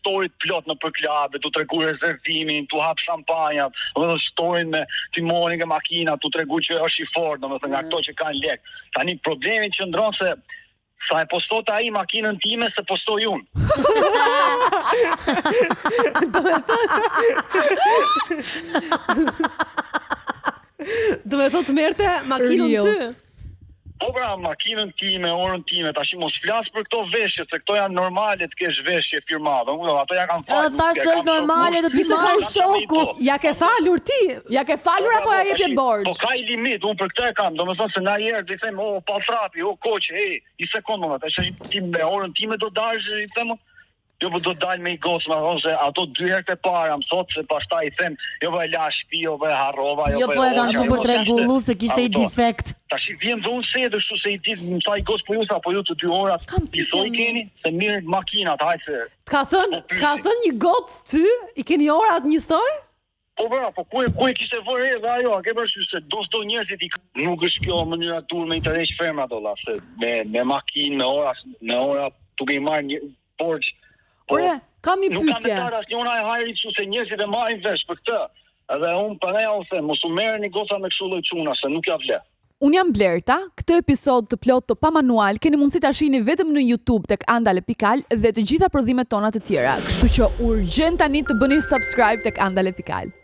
storit plot në përklabe, tu tregu rezervimin, tu hap shampanjat, dhe storin me timoni nga makina, tu tregu që është i fortë, domethënë nga ato që kanë lek. Tani problemi qëndron se sa e postot ai makinën time se postoj unë. Do me thotë merrte makinën ty. Po pra, makinën time, orën time, tash mos flas për këto veshje, se këto janë normale të kesh veshje firmave. Ato ja kanë falur. Thash se është normale të ti marrë shoku. Ja ke falur ti? Ja ke falur apo ja jepje borxh? Po ka i limit, unë për këtë e kam. Domethënë se na herë do i them, "O, pa trapi, o koç, hey, i sekondë më tash ti me orën time do dalësh, i them, jo po do dal me i gocë, ose ato 2 herë të para më thot se pastaj i them, jo po e la shtëpi, jo po e harrova, jo po e kanë çuar për tregullu se kishte i defekt. Tash i vjen dhe unë se kështu se i ditë më sa i gocë po ju sa po ju të 2 orat. I thoi keni se mirë makinat, hajde se. Ka thënë një gocë ty, i keni orat njësoj? Po bra, po ku e kishte vërë edhe ajo, a ke parasysh se do njerëzit nuk është kjo mënyra tur me interes femra dolla, se me makinë, me ora duke i marrë një borxh. Ore, kam një pyetje. Nuk kam metar asnjëra e hajrit kështu se njerëzit e marrin vesh për këtë. Edhe unë për ne u them, mos u merrni goca me kështu lloj çuna se nuk ja vlen. Unë jam Blerta, këtë episod të plot të pa manual keni mundësi ta shihni vetëm në YouTube tek Andale.al dhe të gjitha prodhimet tona të tjera. Kështu që urgjent tani të bëni subscribe tek Andale.al.